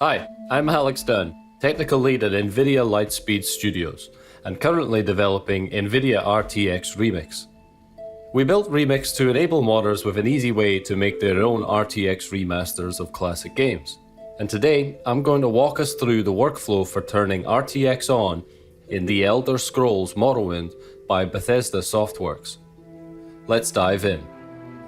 Hi, I'm Alex Dunn, Technical Lead at NVIDIA Lightspeed Studios, and currently developing NVIDIA RTX Remix. We built Remix to enable modders with an easy way to make their own RTX remasters of classic games. And today, I'm going to walk us through the workflow for turning RTX on in The Elder Scrolls Morrowind by Bethesda Softworks. Let's dive in.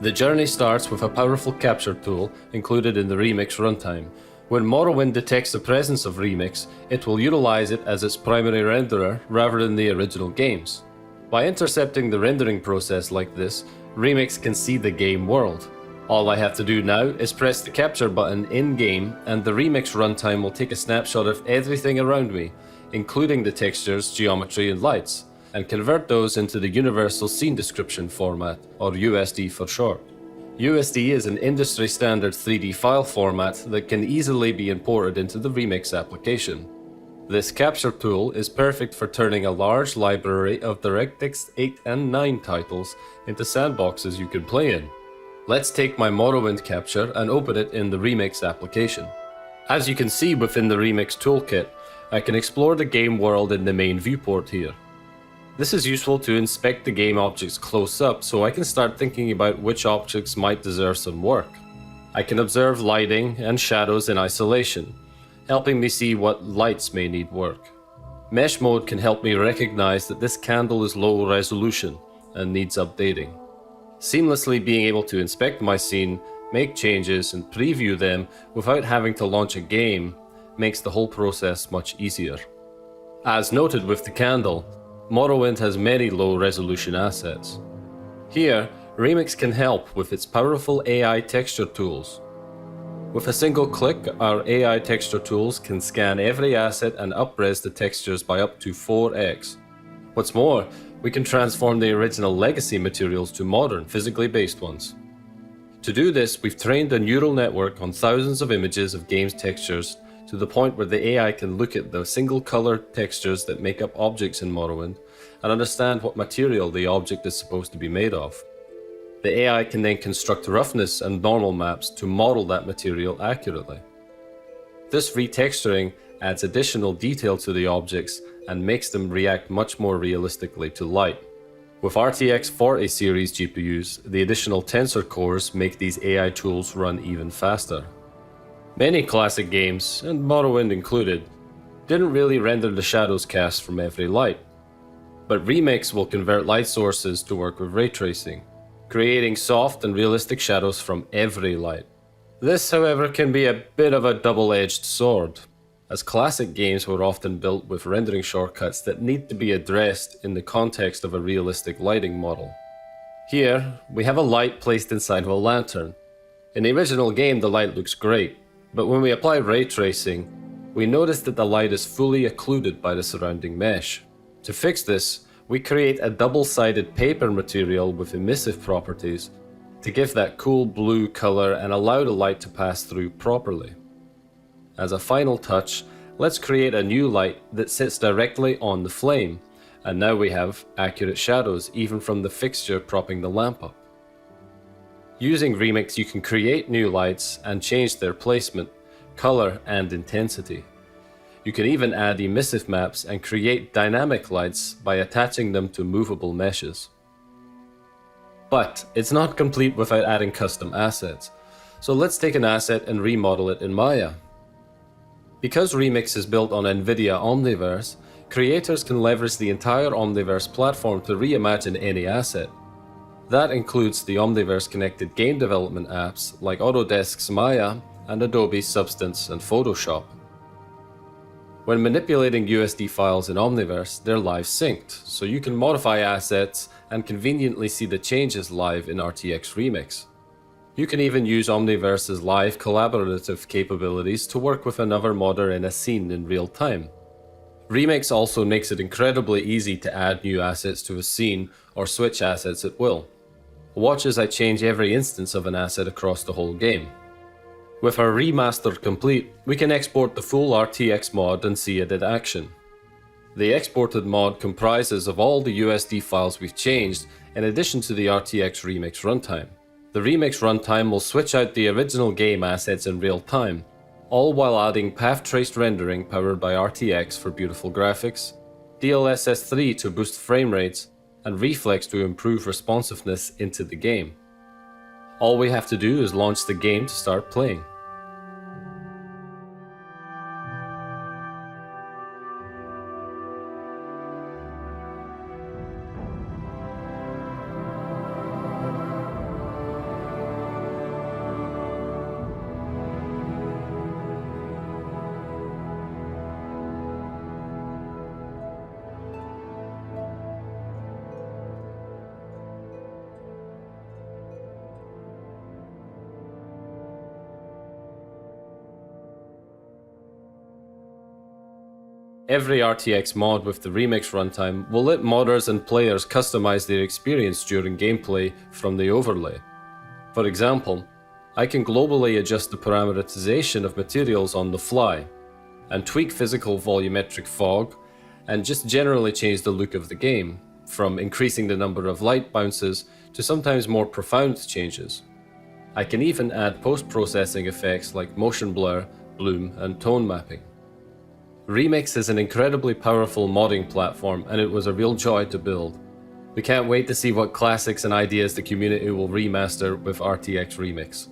The journey starts with a powerful capture tool included in the ReMax Runtime. When Morrowind detects the presence of Remix, it will utilize it as its primary renderer rather than the original games. By intercepting the rendering process like this, Remix can see the game world. All I have to do now is press the capture button in-game and the Remix Runtime will take a snapshot of everything around me, including the textures, geometry and lights, and convert those into the Universal Scene Description format, or USD for short. USD is an industry-standard 3D file format that can easily be imported into the Remix application. This capture tool is perfect for turning a large library of DirectX 8 and 9 titles into sandboxes you can play in. Let's take my Morrowind capture and open it in the Remix application. As you can see within the Remix toolkit, I can explore the game world in the main viewport here. This is useful to inspect the game objects close up so I can start thinking about which objects might deserve some work. I can observe lighting and shadows in isolation, helping me see what lights may need work. Mesh mode can help me recognize that this candle is low resolution and needs updating. Seamlessly being able to inspect my scene, make changes and preview them without having to launch a game makes the whole process much easier. As noted with the candle, Morrowind has many low-resolution assets. Here, Remix can help with its powerful AI texture tools. With a single click, our AI texture tools can scan every asset and up-res the textures by up to 4x. What's more, we can transform the original legacy materials to modern, physically based ones. To do this, we've trained a neural network on thousands of images of games textures to the point where the AI can look at the single color textures that make up objects in Morrowind and understand what material the object is supposed to be made of. The AI can then construct roughness and normal maps to model that material accurately. This retexturing adds additional detail to the objects and makes them react much more realistically to light. With RTX 40 series GPUs, the additional tensor cores make these AI tools run even faster. Many classic games, and Morrowind included, didn't really render the shadows cast from every light. But Remix will convert light sources to work with ray tracing, creating soft and realistic shadows from every light. This, however, can be a bit of a double-edged sword, as classic games were often built with rendering shortcuts that need to be addressed in the context of a realistic lighting model. Here, we have a light placed inside of a lantern. In the original game, the light looks great. But when we apply ray tracing, we notice that the light is fully occluded by the surrounding mesh. To fix this, we create a double-sided paper material with emissive properties to give that cool blue color and allow the light to pass through properly. As a final touch, let's create a new light that sits directly on the flame, and now we have accurate shadows even from the fixture propping the lamp up. Using Remix, you can create new lights and change their placement, color, and intensity. You can even add emissive maps and create dynamic lights by attaching them to movable meshes. But it's not complete without adding custom assets. So let's take an asset and remodel it in Maya. Because Remix is built on NVIDIA Omniverse, creators can leverage the entire Omniverse platform to reimagine any asset. That includes the Omniverse-connected game development apps like Autodesk's Maya and Adobe's Substance and Photoshop. When manipulating USD files in Omniverse, they're live synced, so you can modify assets and conveniently see the changes live in RTX Remix. You can even use Omniverse's live collaborative capabilities to work with another modder in a scene in real time. Remix also makes it incredibly easy to add new assets to a scene or switch assets at will. Watch as I change every instance of an asset across the whole game. With our remaster complete, we can export the full RTX mod and see it in action. The exported mod comprises of all the USD files we've changed in addition to the RTX ReMax Runtime. The ReMax Runtime will switch out the original game assets in real time, all while adding path-traced rendering powered by RTX for beautiful graphics, DLSS 3 to boost frame rates, and Reflex to improve responsiveness into the game. All we have to do is launch the game to start playing. Every RTX mod with the ReMax Runtime will let modders and players customize their experience during gameplay from the overlay. For example, I can globally adjust the parameterization of materials on the fly, and tweak physical volumetric fog, and just generally change the look of the game, from increasing the number of light bounces to sometimes more profound changes. I can even add post-processing effects like motion blur, bloom, and tone mapping. ReMax is an incredibly powerful modding platform, and it was a real joy to build. We can't wait to see what classics and ideas the community will remaster with RTX Remix.